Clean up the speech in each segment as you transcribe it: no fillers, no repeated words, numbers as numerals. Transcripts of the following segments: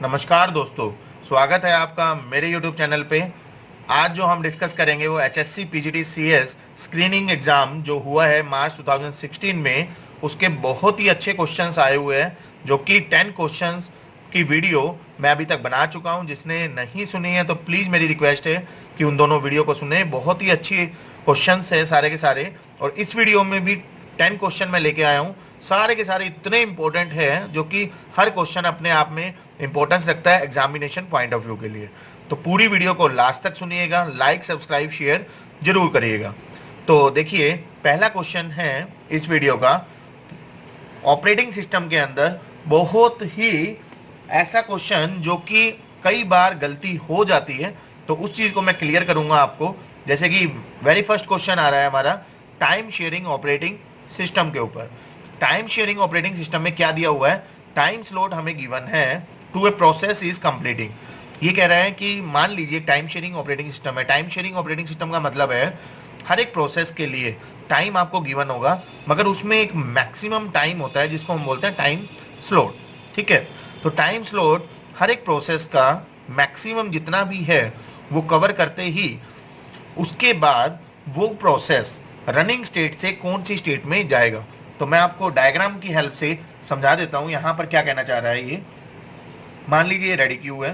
नमस्कार दोस्तों, स्वागत है आपका मेरे YouTube चैनल पे। आज जो हम डिस्कस करेंगे वो HSC PGT CS screening exam जो हुआ है मार्च 2016 में, उसके बहुत ही अच्छे क्वेश्चंस आए हुए हैं, जो कि 10 क्वेश्चंस की वीडियो मैं अभी तक बना चुका हूं। जिसने नहीं सुनी है तो प्लीज़ मेरी रिक्वेस्ट है कि उन दोनों वीडियो को सुने। बहुत ही अच्छी क्वेश्चंस है सारे के सारे, और इस वीडियो में भी 10 क्वेश्चन मैं लेके आया हूँ। सारे के सारे इतने इंपॉर्टेंट हैं जो कि हर क्वेश्चन अपने आप में इंपॉर्टेंस रखता है एग्जामिनेशन पॉइंट ऑफ व्यू के लिए। तो पूरी वीडियो को लास्ट तक सुनिएगा, लाइक सब्सक्राइब शेयर जरूर करिएगा। तो देखिए, पहला क्वेश्चन है इस वीडियो का, ऑपरेटिंग सिस्टम के अंदर बहुत ही ऐसा क्वेश्चन जो कि कई बार गलती हो जाती है, तो उस चीज़ को मैं क्लियर करूंगा आपको। जैसे कि वेरी फर्स्ट क्वेश्चन आ रहा है हमारा टाइम शेयरिंग ऑपरेटिंग सिस्टम के ऊपर। टाइम शेयरिंग ऑपरेटिंग सिस्टम में क्या दिया हुआ है, टाइम स्लॉट हमें गिवन है to a process is completing. ये कह रहा है कि मान लीजिए टाइम शेयरिंग ऑपरेटिंग सिस्टम है। टाइम शेयरिंग ऑपरेटिंग सिस्टम का मतलब है हर एक प्रोसेस के लिए टाइम आपको गिवन होगा, मगर उसमें एक मैक्सिमम टाइम होता है जिसको हम बोलते हैं टाइम स्लॉट। ठीक है, तो टाइम स्लॉट हर एक प्रोसेस का मैक्सिमम जितना भी है वो कवर करते ही उसके बाद वो प्रोसेस रनिंग स्टेट से कौन सी स्टेट में जाएगा। तो मैं आपको डायग्राम की हेल्प से समझा देता हूं यहाँ पर क्या कहना चाह रहा है ये। मान लीजिए रेडी क्यू है,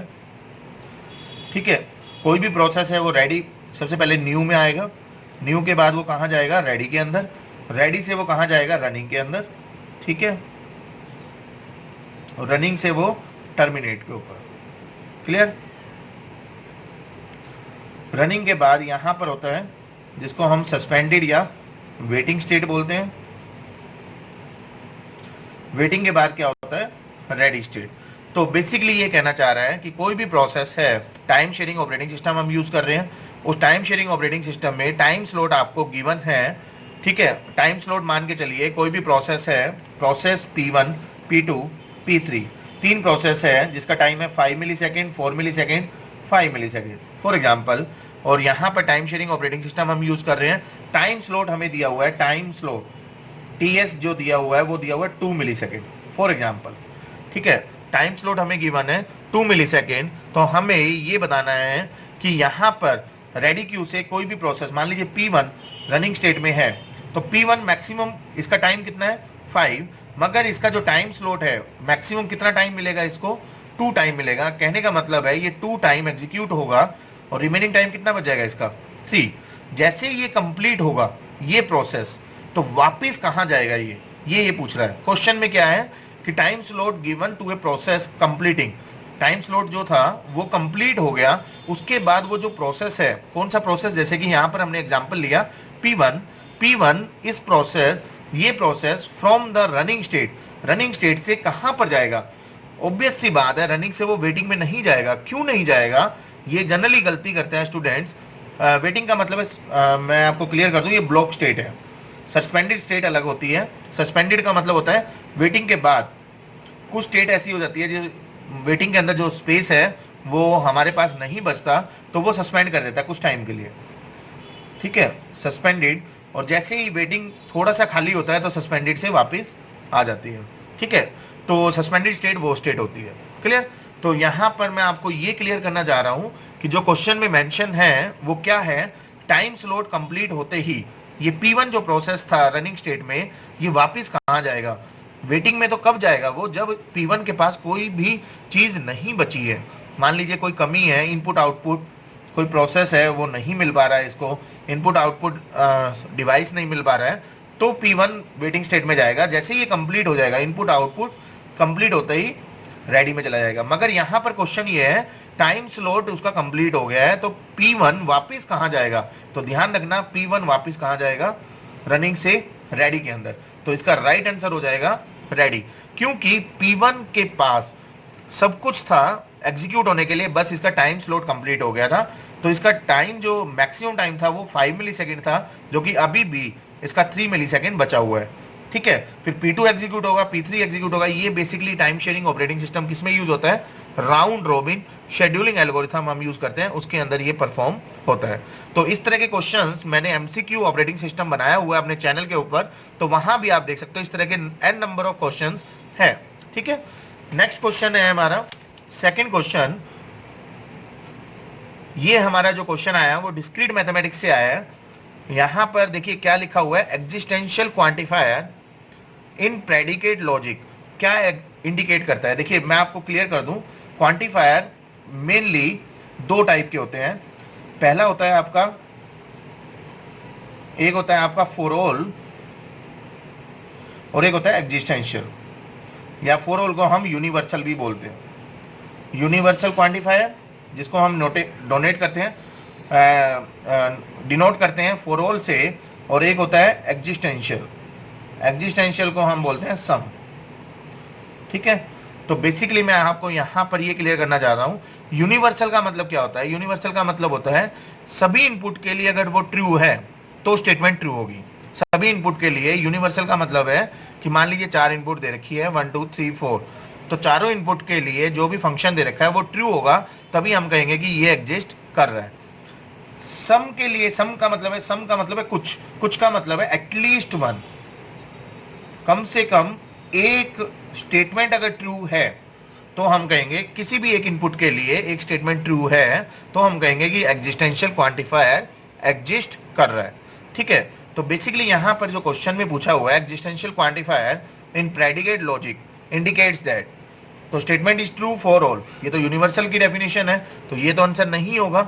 ठीक है, कोई भी प्रोसेस है वो रेडी सबसे पहले न्यू में आएगा, न्यू के बाद वो कहाँ जाएगा, रेडी के अंदर, रेडी से वो कहाँ जाएगा, रनिंग के अंदर, ठीक है, और रनिंग से वो टर्मिनेट के ऊपर। क्लियर? रनिंग के बाद यहां पर होता है जिसको हम सस्पेंडेड या वेटिंग स्टेट बोलते हैं। वेटिंग के बाद क्या होता है, रेडी स्टेट। तो बेसिकली ये कहना चाह रहा है कि कोई भी प्रोसेस है, टाइम शेयरिंग ऑपरेटिंग सिस्टम हम यूज कर रहे हैं, उस टाइम शेयरिंग ऑपरेटिंग सिस्टम में टाइम स्लॉट आपको गिवन है। ठीक है, टाइम स्लॉट मान के चलिए कोई भी प्रोसेस है, process P1 P2 P3, 3 process है जिसका टाइम है 5 millisecond, 4 millisecond, 5 millisecond for example. और यहाँ पर टाइम शेयरिंग ऑपरेटिंग सिस्टम हम यूज कर रहे हैं। टाइम स्लॉट हमें दिया हुआ है, टाइम स्लॉट TS जो दिया हुआ है वो दिया हुआ है 2 मिली सेकेंड फॉर एग्जाम्पल। ठीक है, टाइम स्लॉट हमें गिवन है 2 मिली सेकेंड। तो हमें ये बताना है कि यहाँ पर रेडी क्यू से कोई भी प्रोसेस, मान लीजिए P1 रनिंग स्टेट में है, तो P1 मैक्सिमम इसका टाइम कितना है 5, मगर इसका जो टाइम स्लॉट है मैक्सिमम कितना टाइम मिलेगा इसको, 2 टाइम मिलेगा। कहने का मतलब है ये 2 टाइम एग्जीक्यूट होगा और रिमेनिंग टाइम कितना बच जाएगा इसका 3। जैसे ये कंप्लीट होगा ये प्रोसेस, तो वापस कहाँ जाएगा ये पूछ रहा है। क्वेश्चन में क्या है कि time slot given to a process completing. Time slot जो था वो कंप्लीट हो गया, उसके बाद वो जो प्रोसेस है, कौन सा प्रोसेस, जैसे कि यहाँ पर हमने एग्जांपल लिया P1 इस प्रोसेस, ये process from the running state से कहाँ पर जाएगा। ऑब्वियस सी बात है, रनिंग से वो वेटिंग में नहीं जाएगा। क्यों नहीं जाएगा, ये जनरली गलती करते हैं स्टूडेंट्स। वेटिंग का मतलब है, मैं आपको क्लियर कर दूं, ये ब्लॉक स्टेट है, सस्पेंडेड स्टेट अलग होती है। सस्पेंडेड का मतलब होता है वेटिंग के बाद कुछ स्टेट ऐसी हो जाती है जो वेटिंग के अंदर जो स्पेस है वो हमारे पास नहीं बचता, तो वो सस्पेंड कर देता है कुछ टाइम के लिए। ठीक है, सस्पेंडेड, और जैसे ही वेटिंग थोड़ा सा खाली होता है तो सस्पेंडेड से वापस आ जाती है। ठीक है, तो सस्पेंडेड स्टेट वो स्टेट होती है। क्लियर? तो यहाँ पर मैं आपको ये क्लियर करना चाह रहा हूँ कि जो क्वेश्चन में मेंशन है वो क्या है, टाइम स्लॉट कंप्लीट होते ही ये P1 जो प्रोसेस था रनिंग स्टेट में, ये वापस कहाँ जाएगा, वेटिंग में। तो कब जाएगा वो, जब P1 के पास कोई भी चीज़ नहीं बची है। मान लीजिए कोई कमी है, इनपुट आउटपुट, कोई प्रोसेस है वो नहीं मिल पा रहा है, इसको इनपुट आउटपुट डिवाइस नहीं मिल पा रहा है, तो P1 वेटिंग स्टेट में जाएगा। जैसे ये कंप्लीट हो जाएगा, इनपुट आउटपुट कंप्लीट होते ही रेडी में चला जाएगा। मगर यहाँ पर क्वेश्चन ये है, टाइम स्लॉट उसका कंप्लीट हो गया है, तो P1 वापस कहाँ जाएगा। तो ध्यान रखना, P1 वापस कहाँ जाएगा, रनिंग से रेडी के अंदर। तो इसका राइट आंसर हो जाएगा रेडी, क्योंकि P1 के पास सब कुछ था एग्जीक्यूट होने के लिए, बस इसका टाइम स्लॉट कंप्लीट हो गया था। तो इसका टाइम जो मैक्सिमम टाइम था वो 5 मिली सेकेंड था, जो कि अभी भी इसका 3 मिली सेकेंड बचा हुआ है। ठीक है, फिर P2 एग्जीक्यूट होगा, P3 एग्जीक्यूट होगा। ये basically time sharing operating system किसमें यूज होता है, राउंड रोबिन शेड्यूलिंग एल्गोरिथम हम यूज करते हैं, उसके अंदर ये परफॉर्म होता है। तो इस तरह के क्वेश्चंस मैंने MCQ ऑपरेटिंग सिस्टम बनाया हुआ है अपने चैनल के ऊपर, तो वहां भी आप देख सकते हो इस तरह के n नंबर ऑफ क्वेश्चंस है। ठीक है, नेक्स्ट क्वेश्चन है हमारा सेकंड क्वेश्चन, ये हमारा जो क्वेश्चन आया वो डिस्क्रीट मैथमेटिक्स से आया है। यहां पर देखिए क्या लिखा हुआ है, existential quantifier in predicate logic क्या इंडिकेट करता है। देखिए मैं आपको क्लियर कर दूं, क्वांटिफायर मेनली दो टाइप के होते हैं। पहला होता है आपका, एक होता है आपका फॉर ऑल और एक होता है एग्जिस्टेंशियल, या फॉर ऑल को हम यूनिवर्सल भी बोलते हैं। यूनिवर्सल क्वांटिफायर जिसको हम डोनेट करते हैं, डिनोट करते हैं फॉर ऑल से, और एक होता है एग्जिस्टेंशियल, एग्जिस्टेंशियल को हम बोलते हैं सम। ठीक है, तो बेसिकली मैं आपको यहां पर ये क्लियर करना चाह रहा हूं, यूनिवर्सल का मतलब क्या होता है। यूनिवर्सल का मतलब होता है सभी इनपुट के लिए अगर वो ट्रू है तो स्टेटमेंट ट्रू होगी। सभी इनपुट के लिए यूनिवर्सल का मतलब है कि मान लीजिए 4 इनपुट दे रखी है 1 2 3 4, तो चारों इनपुट के लिए जो भी फंक्शन दे रखा है वो ट्रू होगा, तभी हम कहेंगे कि ये एग्जिस्ट कर रहा है। सम के लिए, सम का मतलब है कुछ, कुछ का मतलब है एटलीस्ट वन, कम से कम एक स्टेटमेंट अगर ट्रू है तो हम कहेंगे, किसी भी एक इनपुट के लिए एक स्टेटमेंट ट्रू है तो हम कहेंगे कि एग्जिस्टेंशियल क्वांटिफायर एग्जिस्ट कर रहा है। ठीक है, तो बेसिकली यहां पर जो क्वेश्चन में पूछा हुआ है, existential quantifier in predicate logic indicates that, तो statement is true for all, ये तो यूनिवर्सल की डेफिनेशन है, तो ये तो आंसर नहीं होगा।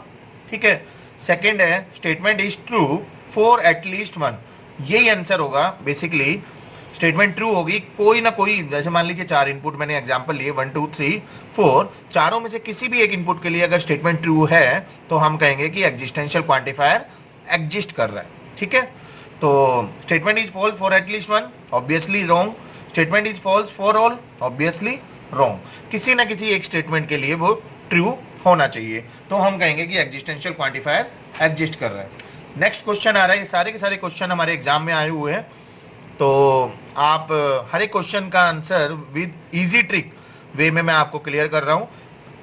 ठीक है, सेकंड है statement is true for at least one, यही आंसर होगा। बेसिकली स्टेटमेंट ट्रू होगी, कोई ना कोई, जैसे मान लीजिए 4 इनपुट मैंने एग्जांपल लिए 1 2 3 4, चारों में से किसी भी एक इनपुट के लिए अगर स्टेटमेंट ट्रू है तो हम कहेंगे कि एग्जिस्टेंशियल क्वांटिफायर एग्जिस्ट कर रहा है। ठीक है, तो statement is false for at least one, obviously wrong. Statement is false for all, obviously wrong. किसी ना किसी एक स्टेटमेंट के लिए वो ट्रू होना चाहिए, तो हम कहेंगे कि एग्जिस्टेंशियल क्वांटिफायर एग्जिस्ट कर रहा है। नेक्स्ट क्वेश्चन आ रहा है, ये सारे के सारे क्वेश्चन हमारे एग्जाम में आए हुए हैं, तो आप हर एक क्वेश्चन का answer with easy trick way में मैं आपको क्लियर कर रहा हूं।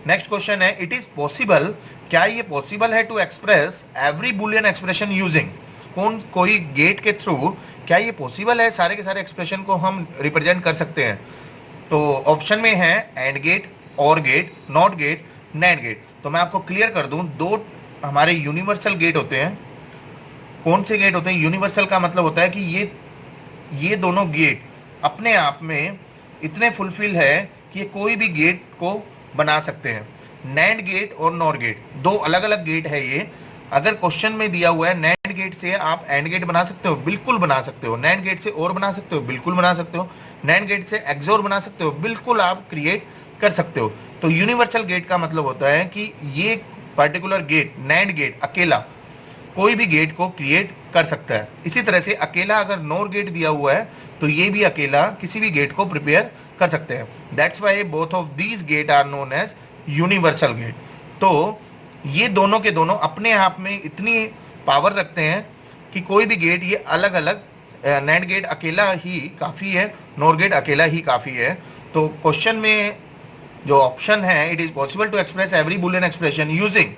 नेक्स्ट क्वेश्चन है, इट इज पॉसिबल, क्या ये पॉसिबल है to express every Boolean expression using, कोई गेट के थ्रू क्या ये पॉसिबल है, सारे के सारे एक्सप्रेशन को हम रिप्रेजेंट कर सकते हैं। तो ऑप्शन में है AND gate, OR gate, NOT gate, NAND gate. तो मैं आपको क्लियर कर दूं, दो हमारे यूनिवर्सल गेट होते हैं। कौन से गेट होते हैं? यूनिवर्सल का मतलब होता है कि ये दोनों गेट अपने आप में इतने फुलफिल है कि ये कोई भी गेट को बना सकते हैं। नैंड गेट और नॉर गेट दो अलग अलग गेट है ये। अगर क्वेश्चन में दिया हुआ है नैंड गेट से आप एंड गेट बना सकते हो, बिल्कुल बना सकते हो। नैंड गेट से और बना सकते हो, बिल्कुल बना सकते हो। नैंड गेट से एक्सोर बना सकते हो, बिल्कुल आप क्रिएट कर सकते हो। तो यूनिवर्सल गेट का मतलब होता है कि ये पर्टिकुलर गेट, नैंड गेट अकेला कोई भी गेट को क्रिएट कर सकता है। इसी तरह से अकेला अगर नॉर गेट दिया हुआ है तो ये भी अकेला किसी भी गेट को प्रिपेयर कर सकते हैं। That's why both of these gate are known as universal gate. तो ये दोनों के दोनों अपने आप में इतनी पावर रखते हैं कि कोई भी गेट ये अलग अलग, नैंड गेट अकेला ही काफ़ी है, नॉर गेट अकेला ही काफ़ी है। तो क्वेश्चन में जो ऑप्शन है, it is possible to express every Boolean expression using,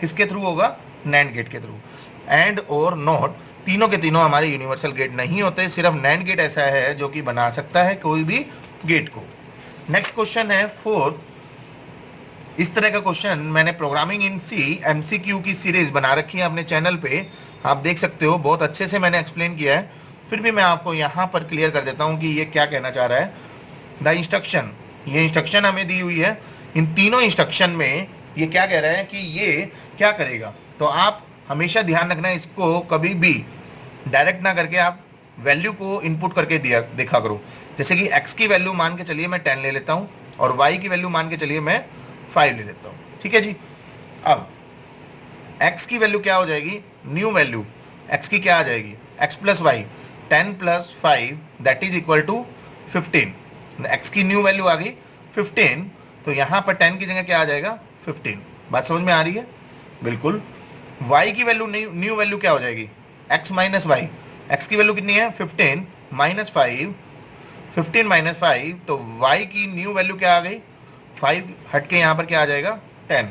किसके थ्रू होगा? नैंड गेट के थ्रू। एंड और नॉट तीनों के तीनों हमारे यूनिवर्सल गेट नहीं होते, सिर्फ नैंड गेट ऐसा है जो कि बना सकता है कोई भी गेट को। नेक्स्ट क्वेश्चन है फोर्थ। इस तरह का क्वेश्चन मैंने प्रोग्रामिंग इन सी एमसीक्यू की सीरीज बना रखी है अपने चैनल पे, आप देख सकते हो, बहुत अच्छे से मैंने एक्सप्लेन किया है। फिर भी मैं आपको यहाँ पर क्लियर कर देता हूँ कि ये क्या कहना चाह रहा है। द इंस्ट्रक्शन, ये इंस्ट्रक्शन हमें दी हुई है, इन तीनों इंस्ट्रक्शन में ये क्या कह रहा है कि ये क्या करेगा। तो आप हमेशा ध्यान रखना है, इसको कभी भी डायरेक्ट ना करके आप वैल्यू को इनपुट करके देखा करो। जैसे कि x की वैल्यू मान के चलिए मैं 10 ले लेता हूँ और y की वैल्यू मान के चलिए मैं 5 ले लेता हूँ। ठीक है जी। अब x की वैल्यू क्या हो जाएगी? न्यू वैल्यू x की क्या आ जाएगी? x plus y, 10 plus 5 that is equal to 15। x की न्यू वैल्यू आ गई 15, तो यहाँ पर 10 की जगह क्या आ जाएगा? 15। बात समझ में आ रही है? बिल्कुल। y की वैल्यू, न्यू वैल्यू क्या हो जाएगी? x minus y. x की वैल्यू कितनी है? 15 माइनस 5, 15 माइनस 5, तो y की न्यू वैल्यू क्या आ गई? 5 हट के यहाँ पर क्या आ जाएगा? 10।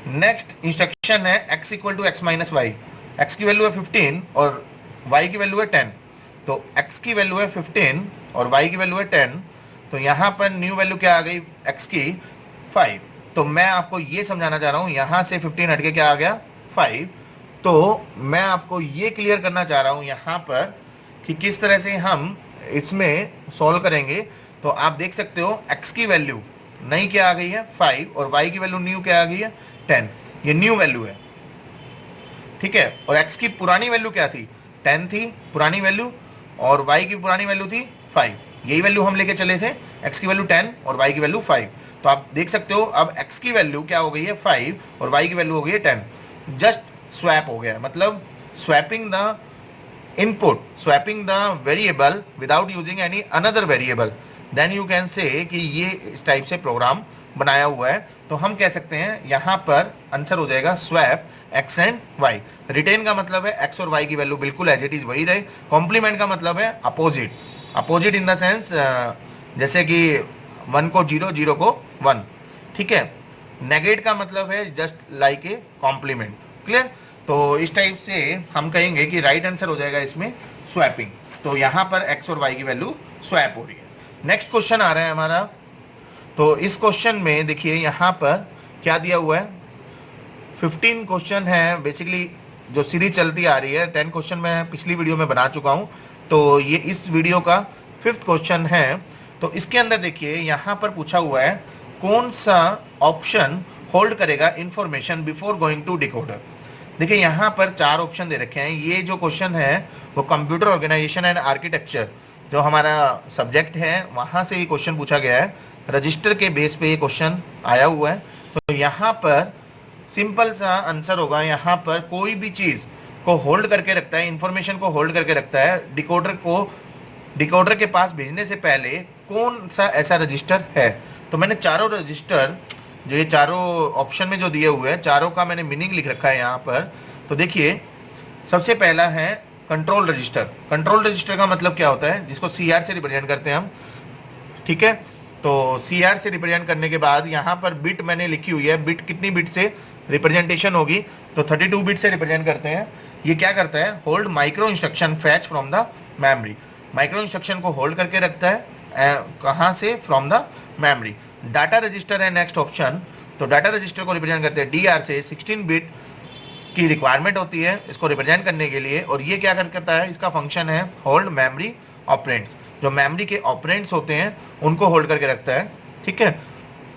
नेक्स्ट इंस्ट्रक्शन है x equal to x minus y. x की वैल्यू है 15 और y की वैल्यू है 10, तो x की वैल्यू है 15 और y की वैल्यू है 10, तो यहाँ पर न्यू वैल्यू क्या आ गई x की? 5। तो मैं आपको ये समझाना चाह रहा हूँ, यहाँ से 15 हट के क्या आ गया 5। तो मैं आपको ये क्लियर करना चाह रहा हूँ यहाँ पर कि किस तरह से हम इसमें सॉल्व करेंगे। तो आप देख सकते हो x की वैल्यू नई क्या आ गई है 5 और y की वैल्यू न्यू क्या आ गई है 10। ये न्यू वैल्यू है, ठीक है। और x की पुरानी वैल्यू क्या थी 10 थी पुरानी वैल्यू, और y की पुरानी वैल्यू थी 5। यही वैल्यू हम लेके चले थे, x की वैल्यू 10 और y की वैल्यू 5। तो आप देख सकते हो अब x की वैल्यू क्या हो गई है 5 और y की वैल्यू हो गई है 10। जस्ट स्वैप हो गया, मतलब swapping the input, swapping the variable without using any another variable, then you can say कि ये इस टाइप से प्रोग्राम बनाया हुआ है। तो हम कह सकते हैं यहाँ पर आंसर हो जाएगा स्वैप x एंड y। रिटेन का मतलब है x और y की वैल्यू बिल्कुल एज इट इज वही रहे। कॉम्प्लीमेंट का मतलब है opposite, opposite in the sense जैसे कि 1 को 0, 0 को 1, ठीक है। नेगेट का मतलब है just like a complement, clear. तो इस टाइप से हम कहेंगे कि राइट आंसर हो जाएगा इसमें स्वैपिंग। तो यहाँ पर x और y की वैल्यू स्वैप हो रही है। नेक्स्ट क्वेश्चन आ रहा है हमारा। तो इस क्वेश्चन में देखिए यहाँ पर क्या दिया हुआ है, 15 क्वेश्चन है बेसिकली, जो सीरीज चलती आ रही है। 10 क्वेश्चन मैं पिछली वीडियो में बना चुका हूँ, तो ये इस वीडियो का 5th क्वेश्चन है। तो इसके अंदर देखिए यहाँ पर पूछा हुआ है कौन सा ऑप्शन होल्ड करेगा information before going to decoder. देखिए यहाँ पर 4 ऑप्शन दे रखे हैं। ये जो क्वेश्चन है वो कंप्यूटर ऑर्गेनाइजेशन एंड आर्किटेक्चर जो हमारा सब्जेक्ट है वहाँ से ये क्वेश्चन पूछा गया है। रजिस्टर के बेस पे ये क्वेश्चन आया हुआ है। तो यहाँ पर सिंपल सा आंसर होगा, यहाँ पर कोई भी चीज़ को होल्ड करके रखता है, इंफॉर्मेशन को होल्ड करके रखता है डिकोडर को, डिकोडर के पास भेजने से पहले कौन सा ऐसा रजिस्टर है। तो मैंने चारों रजिस्टर जो ये चारों ऑप्शन में जो दिए हुए हैं चारों का मैंने मीनिंग लिख रखा है यहाँ पर। तो देखिए सबसे पहला है कंट्रोल रजिस्टर। कंट्रोल रजिस्टर का मतलब क्या होता है, जिसको CR से रिप्रेजेंट करते हैं हम, ठीक है। तो CR से रिप्रेजेंट करने के बाद यहाँ पर बिट मैंने लिखी हुई है, बिट कितनी बिट से रिप्रेजेंटेशन होगी, तो 32 बिट से रिप्रेजेंट करते हैं। ये क्या करता है, hold micro instruction fetch from the memory. Micro instruction को होल्ड करके रखता है कहाँ से, from the memory. Data register है नेक्स्ट ऑप्शन। तो डाटा रजिस्टर को रिप्रेजेंट करते हैं DR से। 16 बिट की रिक्वायरमेंट होती है इसको रिप्रेजेंट करने के लिए, और ये क्या करता है, इसका फंक्शन है होल्ड मेमोरी ऑपरेंड्स। जो मेमोरी के ऑपरेंड्स होते हैं उनको होल्ड करके रखता है, ठीक है।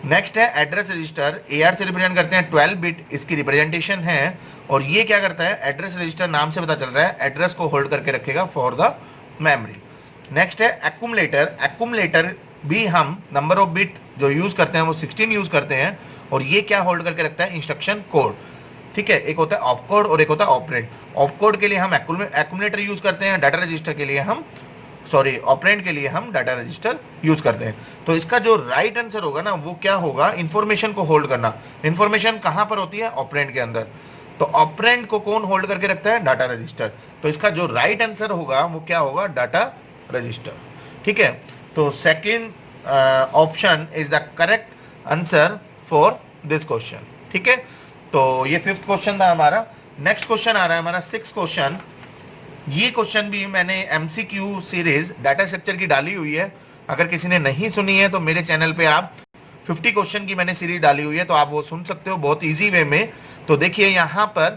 नेक्स्ट है एड्रेस रजिस्टर। AR से रिप्रेजेंट करते हैं, 12 बिट इसकी रिप्रेजेंटेशन है, और ये क्या करता है, एड्रेस रजिस्टर नाम से पता चल रहा है एड्रेस को होल्ड करके रखेगा फॉर द मेमोरी। नेक्स्ट है एक्यूमुलेटर। एक्यूमुलेटर भी हम नंबर ऑफ बिट जो यूज करते हैं वो 16 यूज करते हैं, और ये क्या होल्ड करके रखता है, इंस्ट्रक्शन कोड, ठीक है। एक होता है ऑप कोड और एक होता है ऑपरेंड। ऑप कोड के लिए हम एक्यूमुलेटर यूज करते हैं, डाटा रजिस्टर के लिए हम ऑपरेंड के लिए हम डाटा रजिस्टर यूज करते हैं। तो इसका जो राइट आंसर होगा ना वो क्या होगा, इंफॉर्मेशन को होल्ड करना। इंफॉर्मेशन कहां पर होती है, ऑपरेंड के अंदर। तो ऑपरेंड को कौन होल्ड करके रखता है, डाटा रजिस्टर। तो इसका जो राइट आंसर होगा वो क्या होगा, डाटा रजिस्टर, ठीक है। तो second option is the correct answer for this question, ठीक है। तो ये 5th क्वेश्चन था हमारा। नेक्स्ट क्वेश्चन आ रहा है हमारा 6th क्वेश्चन। ये क्वेश्चन भी मैंने MCQ सीरीज डाटा स्ट्रक्चर की डाली हुई है। अगर किसी ने नहीं सुनी है तो मेरे चैनल पे आप 50 क्वेश्चन की मैंने सीरीज डाली हुई है, तो आप वो सुन सकते हो बहुत इजी वे में। तो देखिए यहाँ पर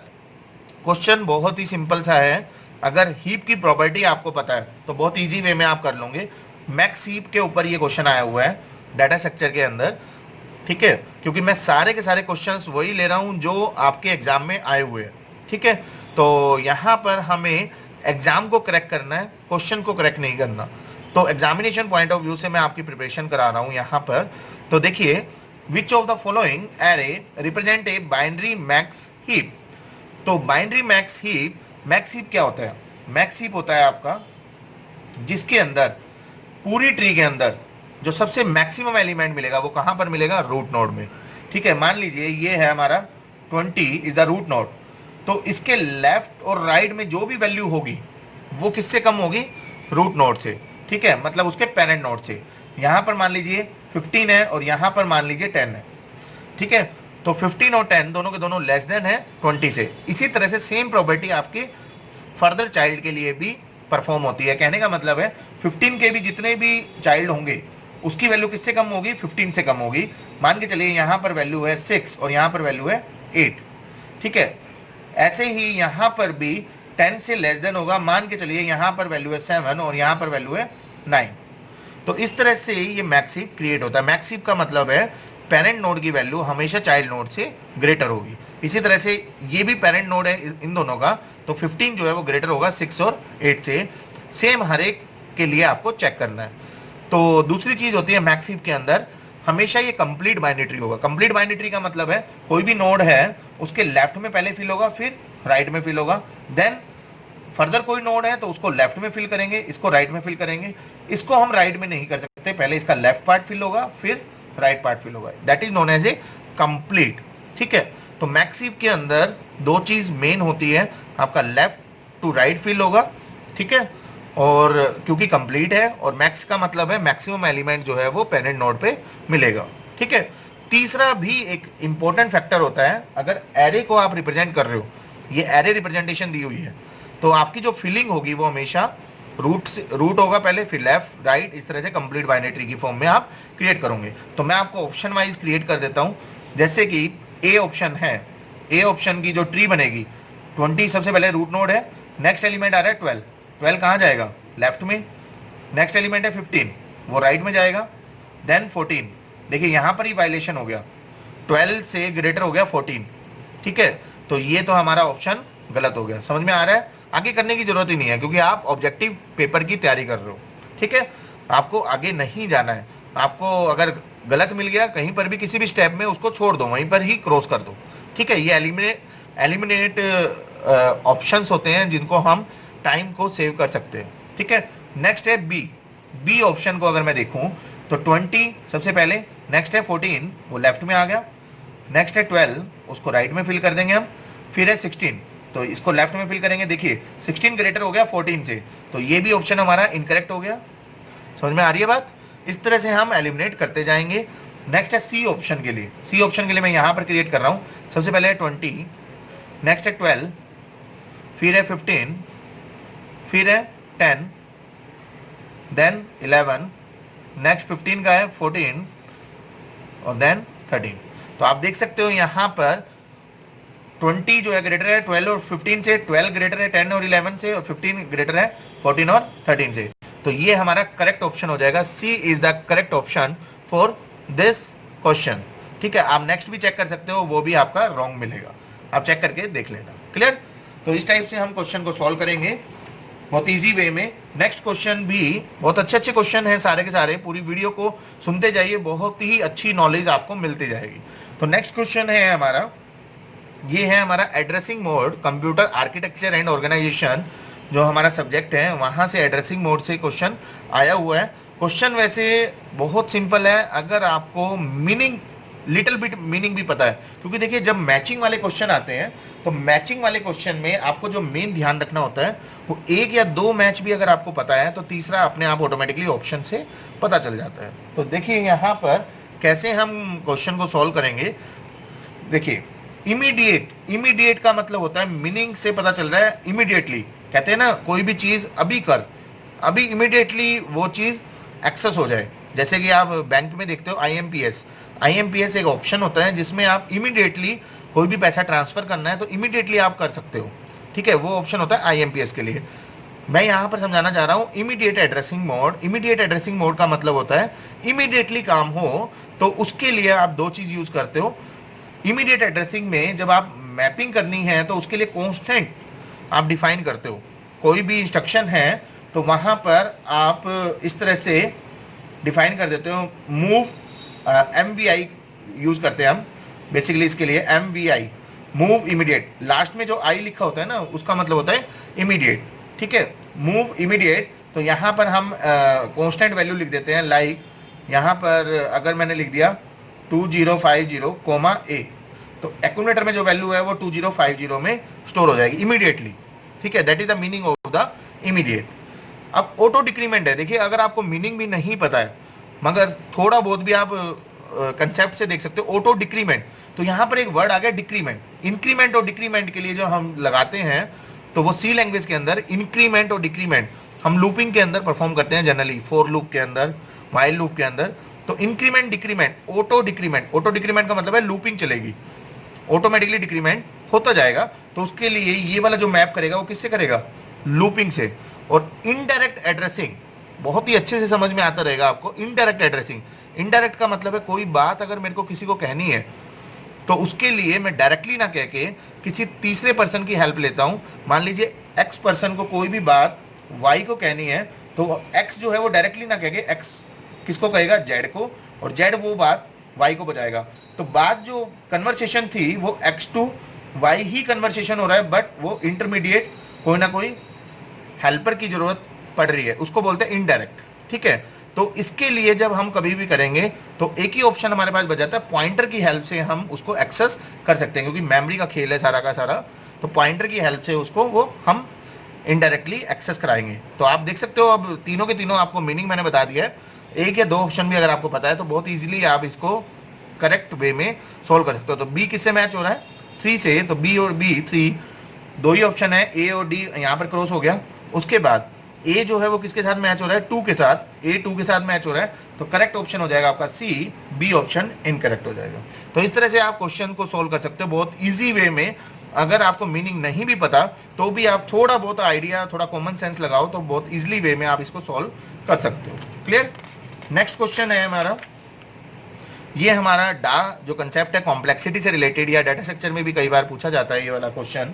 क्वेश्चन बहुत ही सिंपल सा है। अगर हीप की प्रॉपर्टी आपको पता है तो बहुत इजी वे में आप कर लोगे। मैक्स हीप के ऊपर ये क्वेश्चन आया हुआ है डाटा स्ट्रक्चर के अंदर, ठीक है, क्योंकि मैं सारे के सारे क्वेश्चंस वही ले रहा हूं जो आपके एग्जाम में आए हुए हैं, ठीक है। तो यहाँ पर हमें एग्जाम को करेक्ट करना है, क्वेश्चन को करेक्ट नहीं करना। तो एग्जामिनेशन पॉइंट ऑफ व्यू से मैं आपकी प्रिपरेशन करा रहा हूँ यहाँ पर। तो देखिए which of the following array represent a binary max heap. तो बाइनरी मैक्स हीप क्या होता है, मैक्स हीप होता है आपका जिसके अंदर पूरी ट्री के अंदर जो सबसे मैक्सिमम एलिमेंट मिलेगा वो कहां पर मिलेगा, रूट नोड में, ठीक है। मान लीजिए ये है हमारा 20 इज द रूट नोड। तो इसके लेफ्ट और राइट में जो भी वैल्यू होगी वो किससे कम होगी, रूट नोड से, ठीक है, मतलब उसके पेरेंट नोड से। यहां पर मान लीजिए 15 है और यहां पर मान लीजिए 10 है, ठीक है। तो 15 और 10 दोनों के दोनों लेस देन है 20 से। इसी तरह से सेम प्रॉपर्टी आपके फर्दर चाइल्ड के लिए भी परफॉर्म होती है। कहने का मतलब है 15 के भी जितने भी चाइल्ड होंगे उसकी वैल्यू किससे कम होगी, 15 से कम होगी। मान के चलिए यहाँ पर वैल्यू है 6 और यहाँ पर वैल्यू है 8, ठीक है। ऐसे ही यहाँ पर भी 10 से लेस देन होगा, मान के चलिए यहाँ पर वैल्यू है 7 और यहाँ पर वैल्यू है 9। तो इस तरह से ये मैक्सिव क्रिएट होता है। मैक्सिव का मतलब है पेरेंट नोड की वैल्यू हमेशा चाइल्ड नोड से ग्रेटर होगी। इसी तरह से ये भी पेरेंट नोड है इन दोनों का, तो 15 जो है वो ग्रेटर होगा 6 और 8 से। सेम हर एक के लिए आपको चेक करना है। तो दूसरी चीज होती है मैक्सिव के अंदर हमेशा ये कंप्लीट बाइनरी होगा। कंप्लीट बाइनरी का मतलब है कोई भी नोड है उसके लेफ्ट में पहले फिल होगा, फिर राइट में फिल होगा, देन फर्दर कोई नोड है तो उसको लेफ्ट में फिल करेंगे, इसको राइट में फिल करेंगे। इसको हम राइट में नहीं कर सकते, पहले इसका लेफ्ट पार्ट फिल होगा फिर राइट पार्ट फिल होगा। That is known as a complete, ठीक है। तो मैक्सिव के अंदर दो चीज मेन होती है, आपका लेफ्ट टू राइट फिल होगा, ठीक है, और क्योंकि कंप्लीट है, और मैक्स का मतलब है मैक्सिमम एलिमेंट जो है वो पेरेंट नोड पे मिलेगा, ठीक है। तीसरा भी एक इंपॉर्टेंट फैक्टर होता है, अगर एरे को आप रिप्रेजेंट कर रहे हो, ये एरे रिप्रेजेंटेशन दी हुई है, तो आपकी जो फिलिंग होगी वो हमेशा रूट होगा पहले, फिर लेफ्ट राइट, इस तरह से कंप्लीट बाइनरी की फॉर्म में आप क्रिएट करोगे। तो मैं आपको ऑप्शन वाइज क्रिएट कर देता हूं। जैसे कि ए ऑप्शन है, ए ऑप्शन की जो ट्री बनेगी 20 सबसे पहले रूट नोड है, नेक्स्ट एलिमेंट आ रहा है 12 कहाँ जाएगा, लेफ्ट में। नेक्स्ट एलिमेंट है 15, वो राइट में जाएगा, देन 14। देखिए यहाँ पर ही वायलेशन हो गया, 12 से ग्रेटर हो गया 14, ठीक है। तो ये तो हमारा ऑप्शन गलत हो गया। समझ में आ रहा है, आगे करने की जरूरत ही नहीं है क्योंकि आप ऑब्जेक्टिव पेपर की तैयारी कर रहे हो, ठीक है। आपको आगे नहीं जाना है, आपको अगर गलत मिल गया कहीं पर भी किसी भी स्टेप में उसको छोड़ दो, वहीं पर ही क्रॉस कर दो, ठीक है। ये एलिमिनेट ऑप्शंस होते हैं जिनको हम टाइम को सेव कर सकते हैं, ठीक है। नेक्स्ट है बी ऑप्शन को अगर मैं देखूं तो 20 सबसे पहले, नेक्स्ट है 14 वो लेफ्ट में आ गया, नेक्स्ट है 12 उसको राइट में फिल कर देंगे हम, फिर है 16 तो इसको लेफ्ट में फिल करेंगे। देखिए 16 ग्रेटर हो गया 14 से, तो ये भी ऑप्शन हमारा इनकरेक्ट हो गया। समझ में आ रही है बात, इस तरह से हम एलिमिनेट करते जाएंगे। नेक्स्ट है सी ऑप्शन के लिए, सी ऑप्शन के लिए मैं यहां पर क्रिएट कर रहा हूं। सबसे पहले है 20, नेक्स्ट है 12, फिर है 15, फिर है 10, देन 11, नेक्स्ट 15 का है 14 और देन 13। तो आप देख सकते हो यहां पर 20 जो है ग्रेटर है 12 और 15 से, 12 ग्रेटर है 10 और 11 से, और 15 ग्रेटर है 14 और 13 से। तो ये हमारा करेक्ट ऑप्शन हो जाएगा। C is the correct option for this question, ठीक है। आप नेक्स्ट भी चेक कर सकते हो, वो भी आपका रॉन्ग मिलेगा, आप चेक करके देख लेना। क्लियर। तो इस टाइप से हम क्वेश्चन को सॉल्व करेंगे बहुत इजी वे में। नेक्स्ट क्वेश्चन भी बहुत अच्छे क्वेश्चन हैं सारे के सारे, पूरी वीडियो को सुनते जाइए, बहुत ही अच्छी नॉलेज आपको मिलती जाएगी। तो नेक्स्ट क्वेश्चन है हमारा, ये है हमारा addressing mode computer architecture and organisation, जो हमारा सब्जेक्ट है वहां से एड्रेसिंग मोड से क्वेश्चन आया हुआ है। क्वेश्चन वैसे बहुत सिंपल है अगर आपको मीनिंग, लिटिल बिट मीनिंग भी पता है, क्योंकि देखिए जब मैचिंग वाले क्वेश्चन आते हैं तो मैचिंग वाले क्वेश्चन में आपको जो मेन ध्यान रखना होता है वो एक या दो मैच भी अगर आपको पता है तो तीसरा अपने आप ऑटोमेटिकली ऑप्शन से पता चल जाता है। तो देखिए यहाँ पर कैसे हम क्वेश्चन को सॉल्व करेंगे। देखिए इमीडिएट का मतलब होता है मीनिंग से पता चल रहा है इमीडिएटली, कहते हैं ना कोई भी चीज अभी कर, अभी इमीडिएटली वो चीज एक्सेस हो जाए। जैसे कि आप बैंक में देखते हो IMPS एक ऑप्शन होता है जिसमें आप इमीडिएटली कोई भी पैसा ट्रांसफर करना है तो इमीडिएटली आप कर सकते हो, ठीक है। वो ऑप्शन होता है IMPS के लिए। मैं यहाँ पर समझाना चाह रहा हूँ immediate addressing mode. Immediate addressing mode का मतलब होता है इमीडिएटली काम हो, तो उसके लिए आप दो चीज यूज करते हो। इमीडिएट एड्रेसिंग में जब आप मैपिंग करनी है तो उसके लिए कॉन्स्टेंट आप डिफाइन करते हो। कोई भी इंस्ट्रक्शन है तो वहां पर आप इस तरह से डिफाइन कर देते हो। मूव MVI यूज करते हैं हम बेसिकली इसके लिए, MVI मूव इमीडिएट। लास्ट में जो आई लिखा होता है ना उसका मतलब होता है इमीडिएट, ठीक है। मूव इमीडिएट, तो यहाँ पर हम कांस्टेंट वैल्यू लिख देते हैं। लाइक यहाँ पर अगर मैंने लिख दिया 2050, A, तो एक्यूमुलेटर में जो वैल्यू है वो 2050 में स्टोर हो जाएगी इमीडिएटली, ठीक है। That is the meaning of the immediate. अब ऑटो डिक्रीमेंट है, देखिए अगर आपको मीनिंग भी नहीं पता है मगर थोड़ा बहुत भी आप कंसेप्ट से देख सकते हो, ऑटो डिक्रीमेंट, तो यहाँ पर एक वर्ड आ गया डिक्रीमेंट। इंक्रीमेंट और डिक्रीमेंट के लिए जो हम लगाते हैं तो वो सी लैंग्वेज के अंदर इंक्रीमेंट और डिक्रीमेंट हम लूपिंग के अंदर परफॉर्म करते हैं जनरली, फॉर लूप के अंदर, व्हाइल लूप के अंदर, तो इंक्रीमेंट डिक्रीमेंट ऑटो डिक्रीमेंट का मतलब है लूपिंग चलेगी, ऑटोमेटिकली डिक्रीमेंट होता जाएगा। तो उसके लिए ये वाला जो मैप करेगा वो किससे करेगा, लूपिंग से। और इनडायरेक्ट एड्रेसिंग बहुत ही अच्छे से समझ में आता रहेगा आपको। इनडायरेक्ट एड्रेसिंग, इनडायरेक्ट का मतलब है कोई बात अगर मेरे को किसी को कहनी है तो उसके लिए मैं डायरेक्टली ना कह के किसी तीसरे पर्सन की हेल्प लेता हूं। मान लीजिए एक्स पर्सन को कोई भी बात वाई को कहनी है, तो एक्स जो है वो डायरेक्टली ना कह के एक्स किसको कहेगा, जेड को, और जेड वो बात वाई को बजाएगा। तो बात जो कन्वर्सेशन थी वो एक्स टू वाई ही कन्वर्सेशन हो रहा है, बट वो इंटरमीडिएट कोई ना कोई हेल्पर की जरूरत पड़ रही है, उसको बोलते हैं इनडायरेक्ट। ठीक है, तो इसके लिए जब हम कभी भी करेंगे तो एक ही ऑप्शन हमारे पास बचाता है, पॉइंटर की हेल्प से हम उसको एक्सेस कर सकते हैं, क्योंकि मेमोरी का खेल है सारा का सारा। तो पॉइंटर की हेल्प से उसको वो हम इनडायरेक्टली एक्सेस कराएंगे। तो आप देख सकते हो अब तीनों के तीनों आपको मीनिंग मैंने बता दिया है। एक या दो ऑप्शन भी अगर आपको पता है तो बहुत इजीली आप इसको करेक्ट वे में सोल्व कर सकते हो। तो बी किससे मैच हो रहा है, 3 से, तो बी और बी 3 दो ही ऑप्शन है, ए और डी यहाँ पर क्रॉस हो गया। उसके बाद ए जो है वो किसके साथ मैच हो रहा है, 2 के साथ, ए 2 के साथ मैच हो रहा है, तो करेक्ट ऑप्शन हो जाएगा आपका सी, बी ऑप्शन इनकरेक्ट हो जाएगा। तो इस तरह से आप क्वेश्चन को सोल्व कर सकते हो बहुत इजी वे में। अगर आपको मीनिंग नहीं भी पता तो भी आप थोड़ा बहुत आइडिया, थोड़ा कॉमन सेंस लगाओ तो बहुत इजीली वे में आप इसको सोल्व कर सकते हो। क्लियर। नेक्स्ट क्वेश्चन है हमारा, ये हमारा डा जो कंसेप्ट है कॉम्प्लेक्सिटी से रिलेटेड, या डाटा स्ट्रक्चर में भी कई बार पूछा जाता है ये वाला क्वेश्चन।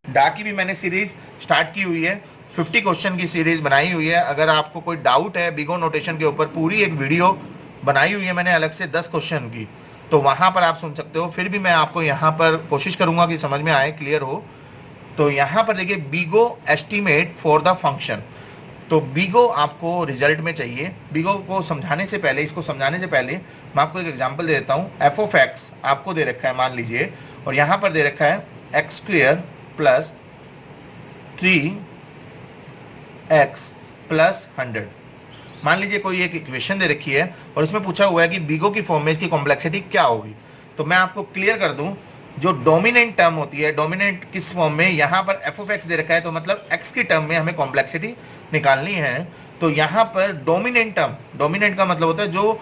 डा की भी मैंने सीरीज स्टार्ट की हुई है, 50 क्वेश्चन की सीरीज बनाई हुई है। अगर आपको कोई डाउट है बिग ओ नोटेशन के ऊपर, पूरी एक वीडियो बनाई हुई है मैंने अलग से 10 क्वेश्चन की, तो वहां पर आप सुन सकते हो। फिर भी मैं आपको यहाँ पर कोशिश करूंगा कि समझ में आए, क्लियर हो। तो यहाँ पर देखिए बिगो एस्टिमेट फॉर द फंक्शन, तो बिगो आपको रिजल्ट में चाहिए। बिगो को समझाने से पहले, इसको समझाने से पहले मैं आपको एक एग्जांपल दे देता हूँ। एफ ऑफ एक्स आपको दे रखा है मान लीजिए, और यहाँ पर दे रखा है x square plus 3x plus 100। मान लीजिए कोई एक इक्वेशन दे रखी है और इसमें पूछा हुआ है कि बिगो की फॉर्म में इसकी कॉम्प्लेक्सिटी क्या होगी। तो मैं आपको क्लियर कर दूं, जो डोमिनेंट टर्म होती है, डोमिनेंट किस फॉर्म में, यहाँ पर एफ ऑफ एक्स दे रखा है, तो मतलब एक्स की टर्म में हमें कॉम्प्लेक्सिटी निकालनी है। तो यहाँ पर डोमिनेंट टर्म, डोमिनेंट का मतलब होता है जो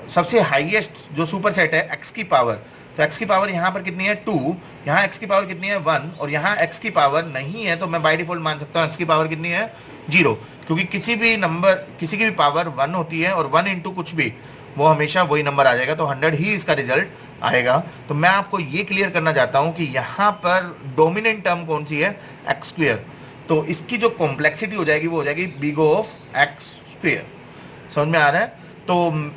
सबसे हाईएस्ट जो सुपर सेट है एक्स की पावर, तो एक्स की पावर यहाँ पर कितनी है 2, यहाँ एक्स की पावर कितनी है 1, और यहाँ एक्स की पावर नहीं है तो मैं बाय डिफॉल्ट मान सकता हूँ एक्स की पावर कितनी है 0, क्योंकि किसी भी नंबर, किसी की भी पावर 1 होती है और 1 इंटू कुछ भी, वो हमेशा वही नंबर आ जाएगा, तो 100 ही इसका रिजल्ट आएगा। तो मैं आपको ये क्लियर करना चाहता हूँ कि यहाँ पर डोमिनेंट टर्म कौन सी है, एक्स स्क्वेयर, तो इसकी जो कॉम्प्लेक्सिटी हो जाएगी वो हो जाएगी बिगो ऑफ एक्स स्क्वेयर। समझ में आ रहा है। तो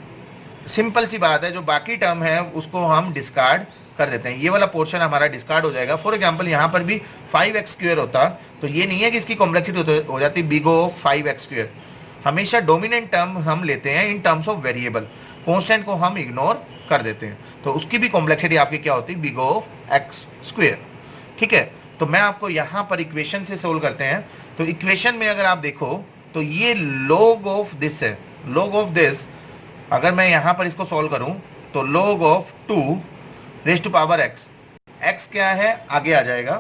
सिंपल सी बात है, जो बाकी टर्म है उसको हम डिस्कार्ड कर देते हैं, ये वाला पोर्शन हमारा डिस्कार्ड हो जाएगा। फॉर एग्जांपल यहाँ पर भी 5x स्क्वायर होता, तो ये नहीं है कि इसकी कॉम्प्लेक्सिटी हो जाती बिगो 5x स्क्वायर। हमेशा डोमिनेंट टर्म हम लेते हैं in terms of variable, constant को हम इग्नोर कर देते हैं, तो उसकी भी कॉम्प्लेक्सिटी आपकी क्या होती है, बिगो ऑफ x स्क्वायर। ठीक है, तो मैं आपको यहाँ पर इक्वेशन से सोल्व करते हैं। तो इक्वेशन में अगर आप देखो तो ये log ऑफ दिस है, log ऑफ दिस, अगर मैं यहाँ पर इसको सॉल्व करूं तो log of 2 raise to power x, x क्या है आगे आ जाएगा,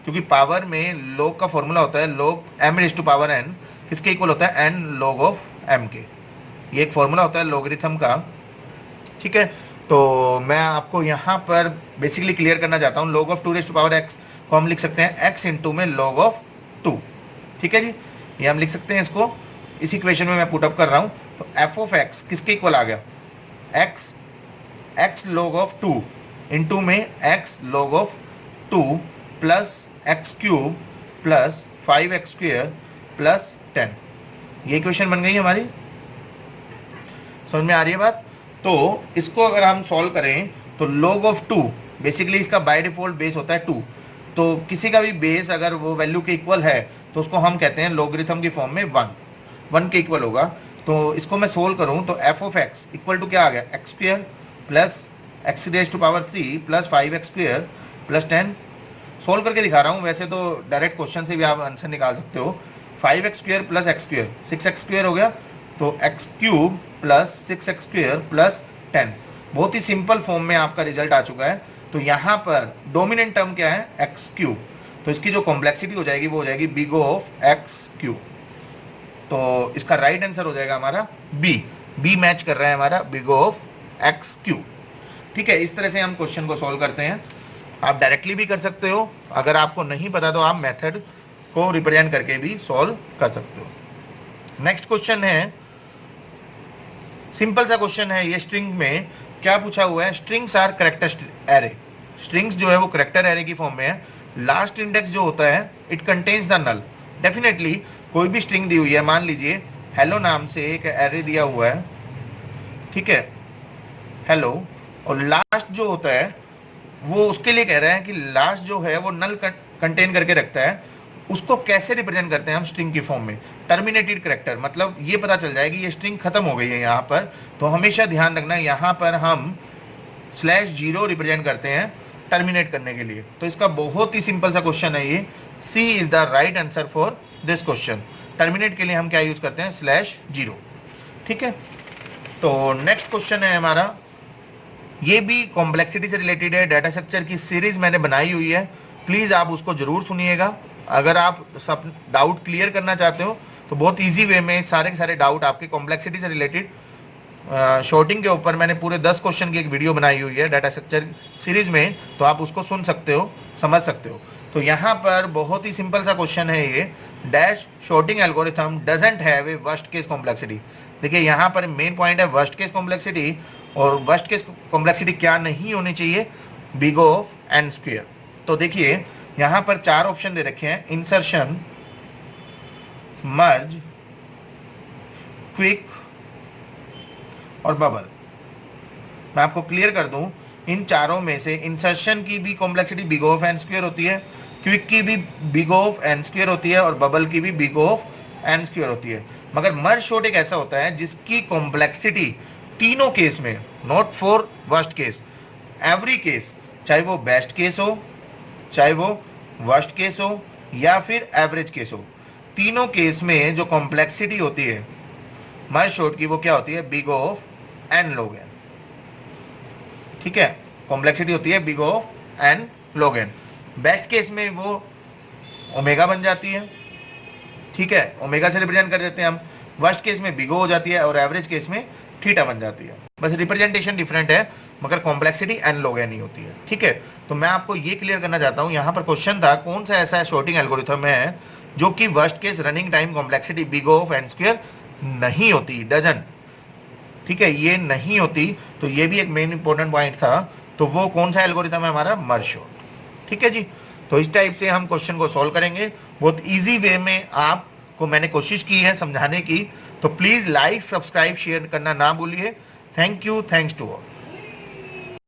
क्योंकि पावर में log का फॉर्मूला होता है log m raise to power n, किसके इक्वल होता है n log ऑफ m के, ये एक फॉर्मूला होता है लॉगरिथम का। ठीक है, तो मैं आपको यहाँ पर बेसिकली क्लियर करना चाहता हूँ, log of 2 raise to power x को हम लिख सकते हैं x इंटू में log ऑफ 2। ठीक है जी, ये हम लिख सकते हैं इसको, इस इक्वेशन में मैं पुटअप कर रहा हूँ। तो एफ ऑफ एक्स किसके इक्वल आ गया, एक्स लॉग ऑफ 2 इंटू में x log of 2 plus x cube plus 5x square plus 10। ये इक्वेशन बन गई हमारी, समझ में आ रही है बात। तो इसको अगर हम सॉल्व करें तो log ऑफ 2, बेसिकली इसका बाय डिफॉल्ट बेस होता है 2, तो किसी का भी बेस अगर वो वैल्यू के इक्वल है तो उसको हम कहते हैं लॉगरिथम की फॉर्म में 1 के इक्वल होगा। तो इसको मैं सोल्व करूं तो f of x equal to क्या आ गया, x square plus x raise to power 3 plus 5x square plus 10। Solve करके दिखा रहा हूं, वैसे तो डायरेक्ट क्वेश्चन से भी आप आंसर निकाल सकते हो। 5x square plus x square 6x square हो गया, तो x cube plus 6x square plus 10, बहुत ही सिंपल फॉर्म में आपका रिजल्ट आ चुका है। तो यहाँ पर डोमिनेंट टर्म क्या है, एक्स क्यूब, तो इसकी जो कॉम्प्लेक्सिटी हो जाएगी वो हो जाएगी बिगो ऑफ एक्स क्यूब। तो इसका राइट आंसर हो जाएगा हमारा बी। बी मैच कर रहा है हमारा बिग ऑफ एक्स क्यू। ठीक है, इस तरह से हम क्वेश्चन को सॉल्व करते हैं। आप डायरेक्टली भी कर सकते हो, अगर आपको नहीं पता तो आप मेथड को रिप्रेजेंट करके भी सॉल्व कर सकते हो। नेक्स्ट क्वेश्चन है, सिंपल सा क्वेश्चन है ये। स्ट्रिंग में क्या पूछा हुआ है, strings are character array. Strings जो है वो कैरेक्टर एरे की फॉर्म में है। लास्ट इंडेक्स जो होता है it contains the null. Definitely कोई भी स्ट्रिंग दी हुई है, मान लीजिए हेलो नाम से एक एरे दिया हुआ है, ठीक है, हेलो, और लास्ट जो होता है वो उसके लिए कह रहे हैं कि लास्ट जो है वो नल कंटेन करके रखता है, उसको कैसे रिप्रेजेंट करते हैं हम स्ट्रिंग की फॉर्म में, टर्मिनेटेड कैरेक्टर। मतलब ये पता चल जाए कि ये स्ट्रिंग खत्म हो गई है यहाँ पर, तो हमेशा ध्यान रखना यहाँ पर हम /0 रिप्रेजेंट करते हैं टर्मिनेट करने के लिए। तो इसका बहुत ही सिंपल सा क्वेश्चन है ये, C is the right answer for this question. Terminate के लिए हम क्या यूज करते हैं, /0। ठीक है, तो नेक्स्ट क्वेश्चन है हमारा, ये भी कॉम्प्लेक्सिटी से रिलेटेड है। डाटा स्ट्रक्चर की सीरीज मैंने बनाई हुई है, प्लीज आप उसको जरूर सुनिएगा। अगर आप सब डाउट क्लियर करना चाहते हो तो बहुत इजी वे में सारे के सारे डाउट आपके कॉम्प्लेक्सिटी से रिलेटेड शॉर्टिंग के ऊपर मैंने पूरे 10 क्वेश्चन की एक वीडियो बनाई हुई है डाटा स्ट्रक्चर सीरीज में, तो आप उसको सुन सकते हो, समझ सकते हो। तो यहाँ पर बहुत ही सिंपल सा क्वेश्चन है ये, dash sorting algorithm doesn't have a worst case complexity. देखिए यहाँ पर मेन पॉइंट है वर्स्ट केस कॉम्प्लेक्सिटी, और वर्स्ट केस कॉम्प्लेक्सिटी क्या नहीं होनी चाहिए, बिग ऑफ एन स्क्वायर। तो देखिए यहाँ पर 4 ऑप्शन दे रखे हैं, इंसर्शन, मर्ज, क्विक और बबल। मैं आपको क्लियर कर दूं, इन चारों में से इंसर्शन की भी complexity big of n square होती है, क्विक की भी बिग ऑफ एन स्क्वायर होती है, और बबल की भी बिग ऑफ एन स्क्वायर होती है। मगर मर्ज शॉर्ट एक ऐसा होता है जिसकी कॉम्प्लेक्सिटी तीनों केस में, not for worst case, every case, चाहे वो बेस्ट केस हो, चाहे वो वर्स्ट केस हो, या फिर एवरेज केस हो, तीनों केस में जो कॉम्प्लेक्सिटी होती है मर्ज शॉर्ट की, वो क्या होती है, big of n log n। ठीक है, कॉम्प्लेक्सिटी होती है big of n log n। Best case में वो ओमेगा बन जाती है, ठीक है, ओमेगा से रिप्रेजेंट कर देते हैं हम। वर्स्ट केस में बिगो हो जाती है, और एवरेज केस में थीटा बन जाती है। बस रिप्रेजेंटेशन डिफरेंट है, मगर कॉम्प्लेक्सिटी एन log n ही होती है। ठीक है, तो मैं आपको ये क्लियर करना चाहता हूँ, यहाँ पर क्वेश्चन था कौन सा ऐसा शॉर्टिंग एल्गोरिथम है जो कि worst case running time complexity big of n square नहीं होती, डजन। ठीक है, ये नहीं होती, तो ये भी एक मेन इंपॉर्टेंट पॉइंट था। तो वो कौन सा एल्गोरिथम है हमारा, मर्ज शॉर्ट। ठीक है जी, तो इस टाइप से हम क्वेश्चन को सॉल्व करेंगे, बहुत इजी वे में आपको मैंने कोशिश की है समझाने की। तो प्लीज लाइक, सब्सक्राइब, शेयर करना ना भूलिए। Thank you, thanks to all.